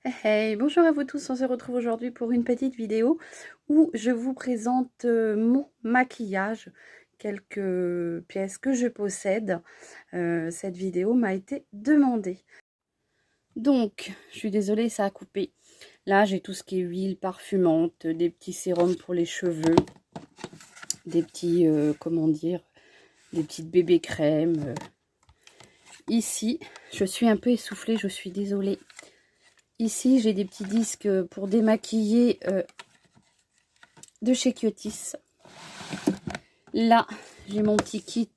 Hey, bonjour à vous tous, on se retrouve aujourd'hui pour une petite vidéo où je vous présente mon maquillage, quelques pièces que je possède. Cette vidéo m'a été demandée. Donc, je suis désolée, ça a coupé. Là, j'ai tout ce qui est huile parfumante, des petits sérums pour les cheveux, des petits, comment dire, des petites bébés crèmes. Ici, je suis un peu essoufflée, je suis désolée. Ici, j'ai des petits disques pour démaquiller de chez Kiotis. Là, j'ai mon petit kit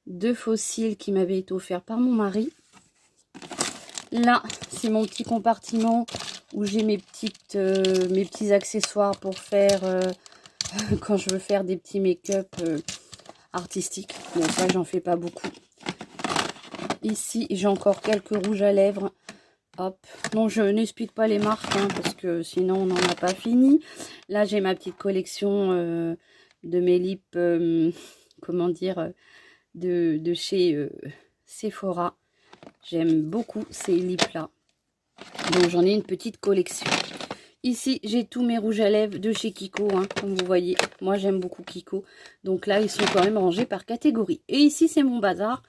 de fossiles qui m'avait été offert par mon mari. Là, c'est mon petit compartiment où j'ai mes petits accessoires pour faire quand je veux faire des petits make-up artistiques. Bon, ça, j'en fais pas beaucoup. Ici, j'ai encore quelques rouges à lèvres. Hop. Bon, je n'explique pas les marques hein, parce que sinon on n'en a pas fini. Là, j'ai ma petite collection de mes lips, comment dire, de chez Sephora. J'aime beaucoup ces lips-là. Donc, j'en ai une petite collection. Ici, j'ai tous mes rouges à lèvres de chez Kiko, hein, comme vous voyez. Moi, j'aime beaucoup Kiko. Donc là, ils sont quand même rangés par catégorie. Et ici, c'est mon bazar.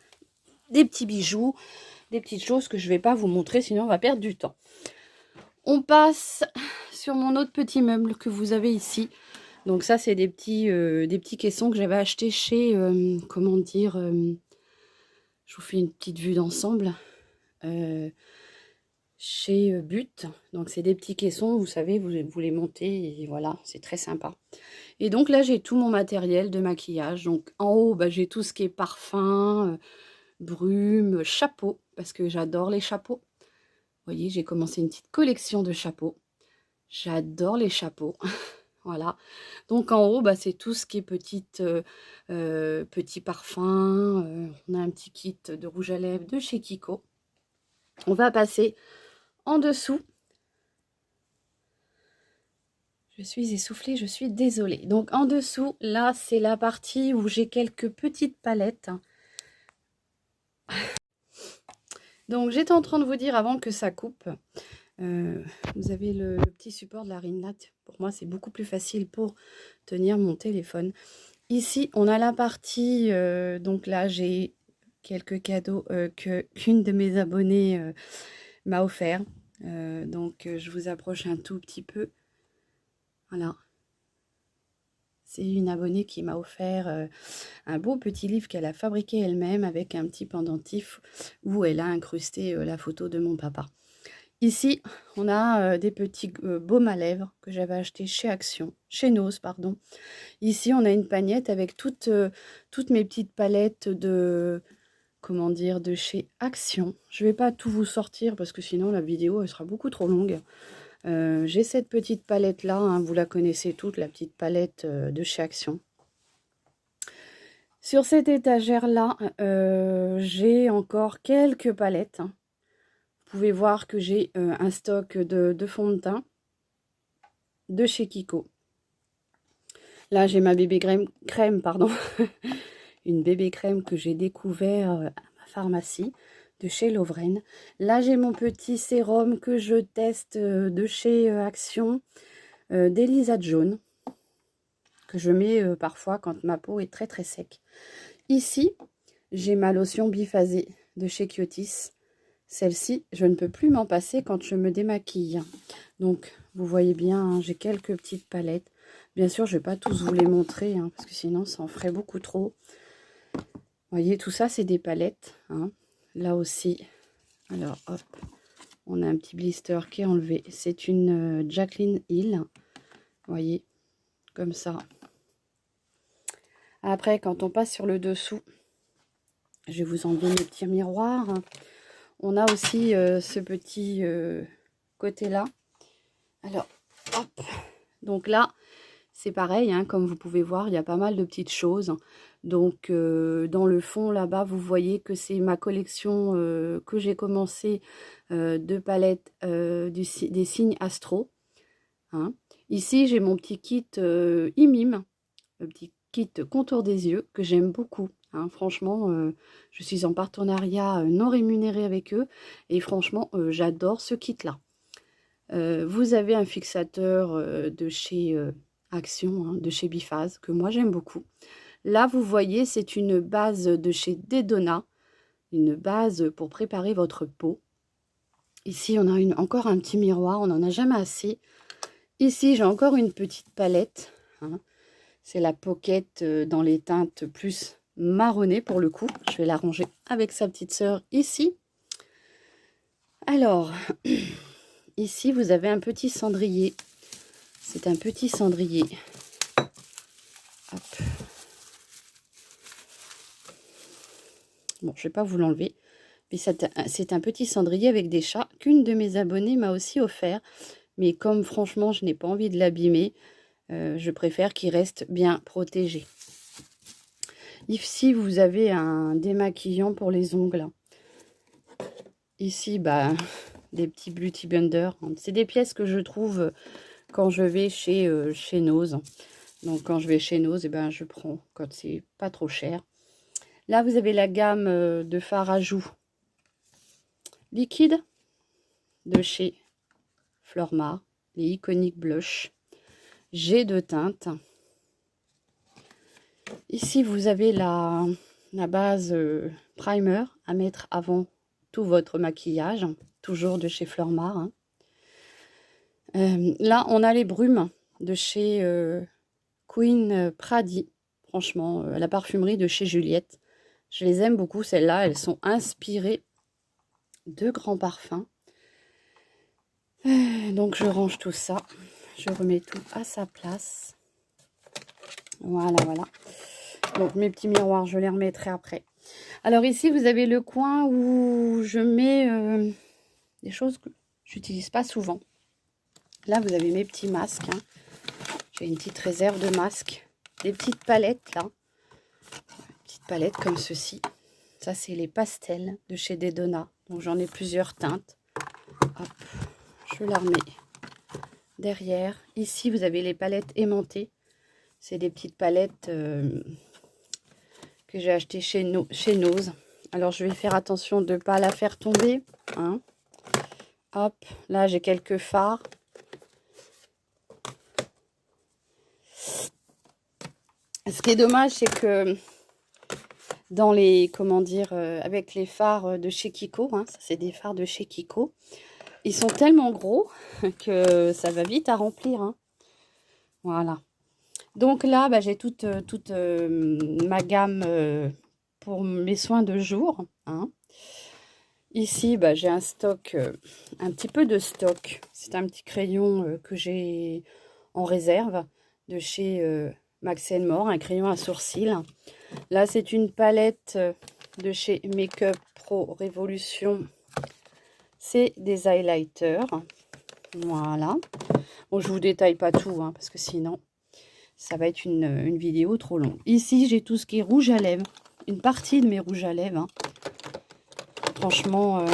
Des petits bijoux, des petites choses que je ne vais pas vous montrer, sinon on va perdre du temps. On passe sur mon autre petit meuble que vous avez ici. Donc ça, c'est des petits caissons que j'avais achetés chez, comment dire, je vous fais une petite vue d'ensemble, chez But. Donc c'est des petits caissons, vous savez, vous les montez et voilà, c'est très sympa. Et donc là, j'ai tout mon matériel de maquillage. Donc en haut, bah, j'ai tout ce qui est parfum, brume, chapeau, parce que j'adore les chapeaux. Vous voyez, j'ai commencé une petite collection de chapeaux. J'adore les chapeaux. Voilà. Donc en haut, bah, c'est tout ce qui est petit parfum. On a un petit kit de rouge à lèvres de chez Kiko. On va passer en dessous. Je suis essoufflée, je suis désolée. Donc en dessous, là, c'est la partie où j'ai quelques petites palettes. Donc j'étais en train de vous dire avant que ça coupe. Vous avez le petit support de la ring light. Pour moi, c'est beaucoup plus facile pour tenir mon téléphone. Ici, on a la partie, donc là, j'ai quelques cadeaux qu'une de mes abonnées m'a offert. Donc, je vous approche un tout petit peu. Voilà. C'est une abonnée qui m'a offert un beau petit livre qu'elle a fabriqué elle-même avec un petit pendentif où elle a incrusté la photo de mon papa. Ici, on a des petits baumes à lèvres que j'avais acheté chez Action, chez Nose, pardon. Ici, on a une pagnette avec toutes mes petites palettes de, comment dire, de chez Action. Je ne vais pas tout vous sortir parce que sinon la vidéo elle sera beaucoup trop longue. J'ai cette petite palette-là, hein, vous la connaissez toute, la petite palette de chez Action. Sur cette étagère-là, j'ai encore quelques palettes. Hein. Vous pouvez voir que j'ai un stock de fond de teint de chez Kiko. Là, j'ai ma bébé crème, pardon. Une bébé crème que j'ai découvert à ma pharmacie de chez Lovren. Là, j'ai mon petit sérum que je teste de chez Action d'Elisa Jaune, que je mets parfois quand ma peau est très très sec. Ici, j'ai ma lotion biphasée de chez Kiotis. Celle-ci, je ne peux plus m'en passer quand je me démaquille. Donc, vous voyez bien, hein, j'ai quelques petites palettes. Bien sûr, je ne vais pas tous vous les montrer, hein, parce que sinon, ça en ferait beaucoup trop. Vous voyez, tout ça, c'est des palettes. Hein. Là aussi, alors, hop, on a un petit blister qui est enlevé. C'est une Jaclyn Hill. Vous voyez, comme ça. Après, quand on passe sur le dessous, je vais vous enlever mes petits miroirs. On a aussi ce petit côté-là. Alors, hop. Donc là, c'est pareil, hein, comme vous pouvez voir, il y a pas mal de petites choses. Donc, dans le fond, là-bas, vous voyez que c'est ma collection que j'ai commencé de palettes des signes astro. Hein. Ici, j'ai mon petit kit IMIM, le petit kit contour des yeux, que j'aime beaucoup. Hein. Franchement, je suis en partenariat non rémunéré avec eux. Et franchement, j'adore ce kit-là. Vous avez un fixateur de chez Action, hein, de chez Biphase, que moi j'aime beaucoup. Là, vous voyez, c'est une base de chez Dedona, une base pour préparer votre peau. Ici, on a encore un petit miroir, on n'en a jamais assez. Ici, j'ai encore une petite palette. Hein. C'est la Pocket dans les teintes plus marronnées pour le coup. Je vais la ranger avec sa petite sœur ici. Alors, ici, vous avez un petit cendrier. C'est un petit cendrier. Hop. Bon, je ne vais pas vous l'enlever. Mais c'est un petit cendrier avec des chats qu'une de mes abonnées m'a aussi offert. Mais comme franchement, je n'ai pas envie de l'abîmer, je préfère qu'il reste bien protégé. Ici, vous avez un démaquillant pour les ongles. Ici, bah, des petits Beauty Blender. C'est des pièces que je trouve quand je vais chez Nose. Donc, quand je vais chez Nose, eh ben, je prends quand c'est pas trop cher. Là, vous avez la gamme de fard à joues liquide de chez Flormar, les Iconic Blush. J'ai deux teintes. Ici, vous avez la base primer à mettre avant tout votre maquillage, toujours de chez Flormar. Hein. Là, on a les brumes de chez Queen Pradi. Franchement, la parfumerie de chez Juliette. Je les aime beaucoup, celles-là. Elles sont inspirées de grands parfums. Donc, je range tout ça. Je remets tout à sa place. Voilà, voilà. Donc, mes petits miroirs, je les remettrai après. Alors, ici, vous avez le coin où je mets des choses que j'utilise pas souvent. Là, vous avez mes petits masques. Hein. J'ai une petite réserve de masques. Des petites palettes, là. Petites palettes comme ceci. Ça, c'est les pastels de chez Dedona. Donc, j'en ai plusieurs teintes. Hop, je la remets derrière. Ici, vous avez les palettes aimantées. C'est des petites palettes que j'ai achetées chez Nose. Alors, je vais faire attention de ne pas la faire tomber. Hein. Hop, là, j'ai quelques fards. Ce qui est dommage, c'est que dans les, comment dire, avec les fards de chez Kiko, hein, ça c'est des fards de chez Kiko, ils sont tellement gros que ça va vite à remplir. Hein. Voilà. Donc là, bah, j'ai toute ma gamme pour mes soins de jour. Hein. Ici, bah, j'ai un stock, un petit peu de stock. C'est un petit crayon que j'ai en réserve de chez Max & More, un crayon à sourcils. Là, c'est une palette de chez Make-up Pro Révolution. C'est des highlighters. Voilà. Bon, je ne vous détaille pas tout, hein, parce que sinon, ça va être une vidéo trop longue. Ici, j'ai tout ce qui est rouge à lèvres. Une partie de mes rouges à lèvres. Hein. Franchement,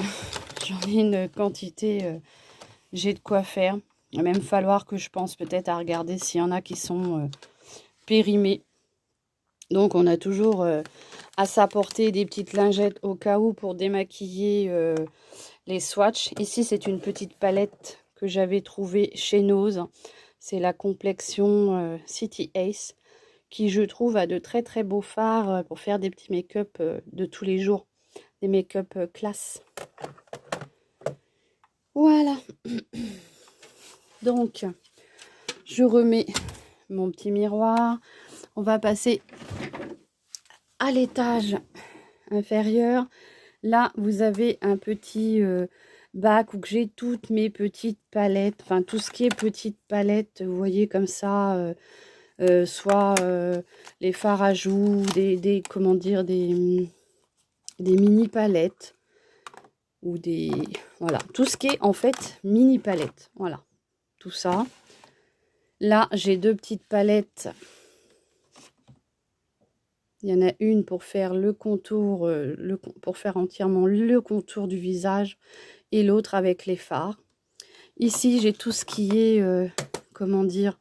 j'en ai une quantité. J'ai de quoi faire. Il va même falloir que je pense peut-être à regarder s'il y en a qui sont périmés. Donc, on a toujours à s'apporter des petites lingettes au cas où pour démaquiller les swatchs. Ici, c'est une petite palette que j'avais trouvée chez Nose. C'est la complexion City Ace qui, je trouve, a de très très beaux fards pour faire des petits make-up de tous les jours. Des make-up classe. Voilà. Donc, je remets mon petit miroir. On va passer à l'étage inférieur. Là, vous avez un petit bac où j'ai toutes mes petites palettes. Enfin, tout ce qui est petites palettes, vous voyez, comme ça. Soit les fards à joues, comment dire, des mini palettes. Ou des... Voilà, tout ce qui est en fait mini palettes. Voilà, tout ça. Là, j'ai deux petites palettes. Il y en a une pour faire le contour, pour faire entièrement le contour du visage et l'autre avec les fards. Ici, j'ai tout ce qui est, comment dire,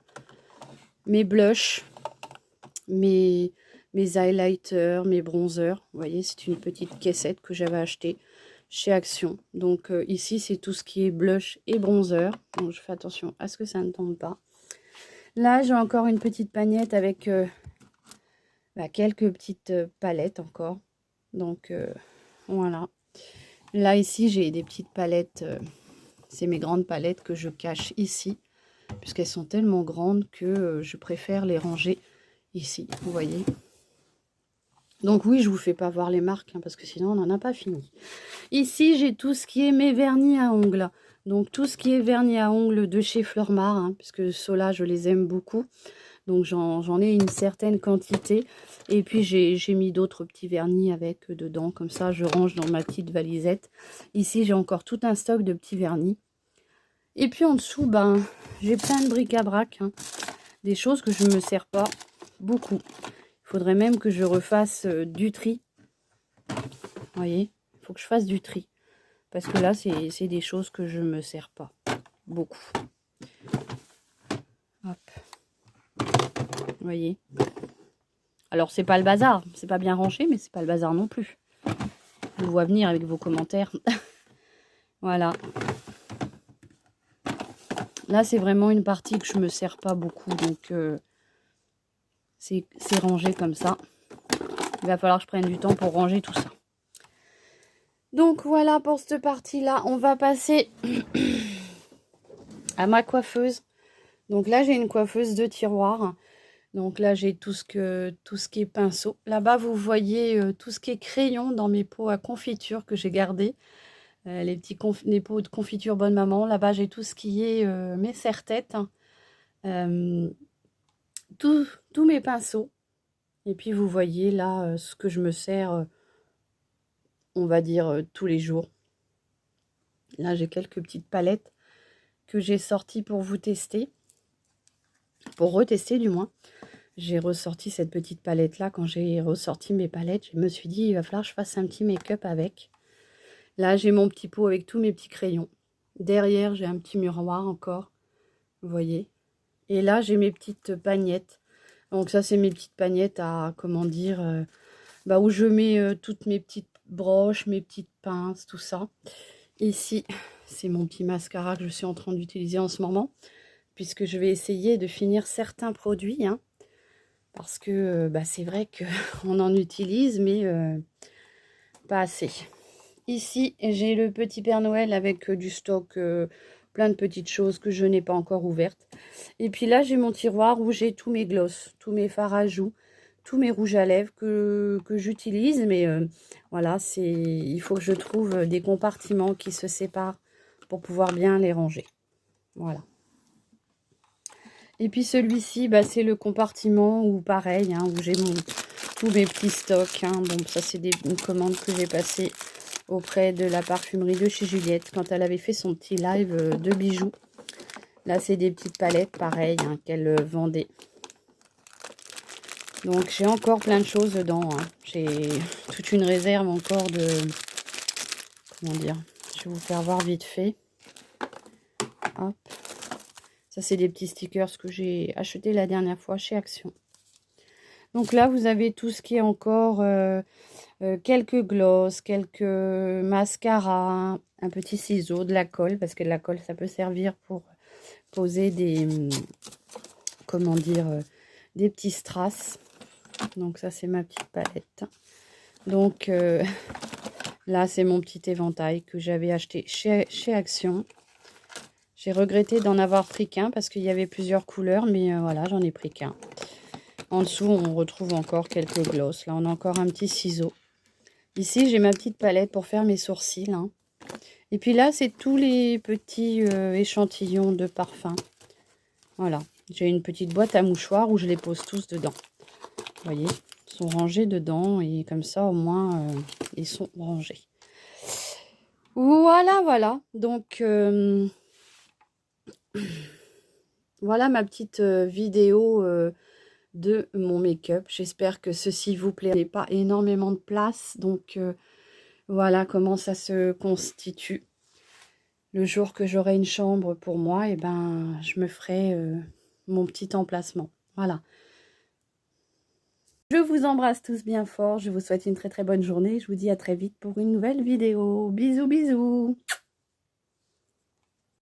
mes blushs, mes highlighters, mes bronzers. Vous voyez, c'est une petite caissette que j'avais achetée. chez Action. Donc ici, c'est tout ce qui est blush et bronzer. Donc je fais attention à ce que ça ne tombe pas. Là, j'ai encore une petite pagnette avec quelques petites palettes encore. Donc voilà. Là, ici, j'ai des petites palettes. C'est mes grandes palettes que je cache ici. Puisqu'elles sont tellement grandes que je préfère les ranger ici. Vous voyez. Donc oui, je vous fais pas voir les marques, hein, parce que sinon on n'en a pas fini. Ici, j'ai tout ce qui est mes vernis à ongles. Donc tout ce qui est vernis à ongles de chez Flormar, hein, puisque ceux-là, je les aime beaucoup. Donc j'en ai une certaine quantité. Et puis j'ai mis d'autres petits vernis avec dedans. Comme ça, je range dans ma petite valisette. Ici, j'ai encore tout un stock de petits vernis. Et puis en dessous, ben, j'ai plein de bric-à-brac. Hein, des choses que je ne me sers pas beaucoup. Il faudrait même que je refasse du tri. Vous voyez, il faut que je fasse du tri. Parce que là, c'est des choses que je ne me sers pas beaucoup. Hop. Vous voyez. Alors, c'est pas le bazar. C'est pas bien rangé, mais c'est pas le bazar non plus. Je vous vois venir avec vos commentaires. Voilà. Là, c'est vraiment une partie que je ne me sers pas beaucoup. Donc, c'est rangé comme ça. Il va falloir que je prenne du temps pour ranger tout ça. Donc voilà pour cette partie-là. On va passer à ma coiffeuse. Donc là, j'ai une coiffeuse de tiroir. Donc là, j'ai tout ce qui est pinceau. Là-bas, vous voyez tout ce qui est crayon dans mes pots à confiture que j'ai gardés. Les pots de confiture Bonne Maman. Là-bas, j'ai tout ce qui est mes serre-têtes. Tous mes pinceaux. Et puis, vous voyez là ce que je me sers, on va dire, tous les jours. Là, j'ai quelques petites palettes que j'ai sorties pour vous tester. Pour retester, du moins. J'ai ressorti cette petite palette là. Quand j'ai ressorti mes palettes, je me suis dit il va falloir que je fasse un petit make-up avec. Là, j'ai mon petit pot avec tous mes petits crayons. Derrière, j'ai un petit miroir encore. Vous voyez. Et là, j'ai mes petites pagnettes. Donc ça, c'est mes petites pagnettes à, comment dire, où je mets toutes mes petites broches, mes petites pinces, tout ça. Ici, c'est mon petit mascara que je suis en train d'utiliser en ce moment. Puisque je vais essayer de finir certains produits, hein. Parce que c'est vrai qu'on en utilise, mais pas assez. Ici, j'ai le petit Père Noël avec du stock, plein de petites choses que je n'ai pas encore ouvertes. Et puis là, j'ai mon tiroir où j'ai tous mes glosses, tous mes fards à joues, tous mes rouges à lèvres que j'utilise. Mais voilà, il faut que je trouve des compartiments qui se séparent pour pouvoir bien les ranger. Voilà. Et puis celui-ci, c'est le compartiment où pareil, hein, où j'ai tous mes petits stocks. Hein. Bon, ça c'est une commande que j'ai passée auprès de la parfumerie de chez Juliette quand elle avait fait son petit live de bijoux. Là, c'est des petites palettes, pareil, hein, qu'elle vendait. Donc, j'ai encore plein de choses dedans. Hein. J'ai toute une réserve encore de... Comment dire? Je vais vous faire voir vite fait. Hop. Ça, c'est des petits stickers que j'ai achetés la dernière fois chez Action. Donc là, vous avez tout ce qui est encore... quelques glosses, quelques mascaras, un petit ciseau, de la colle, parce que de la colle, ça peut servir pour poser des, comment dire, des petits strass. Donc ça, c'est ma petite palette. Donc là, c'est mon petit éventail que j'avais acheté chez Action. J'ai regretté d'en avoir pris qu'un parce qu'il y avait plusieurs couleurs, mais voilà, j'en ai pris qu'un. En dessous, on retrouve encore quelques glosses. Là, on a encore un petit ciseau. Ici, j'ai ma petite palette pour faire mes sourcils. Hein. Et puis là, c'est tous les petits échantillons de parfum. Voilà. J'ai une petite boîte à mouchoirs où je les pose tous dedans. Vous voyez, ils sont rangés dedans et comme ça, au moins, ils sont rangés. Voilà, voilà. Donc, voilà ma petite vidéo de mon make-up. J'espère que ceci vous plaît. Il n'y a pas énormément de place, donc... voilà comment ça se constitue. Le jour que j'aurai une chambre pour moi, je me ferai mon petit emplacement. Voilà. Je vous embrasse tous bien fort, je vous souhaite une très très bonne journée. Je vous dis à très vite pour une nouvelle vidéo. Bisous bisous.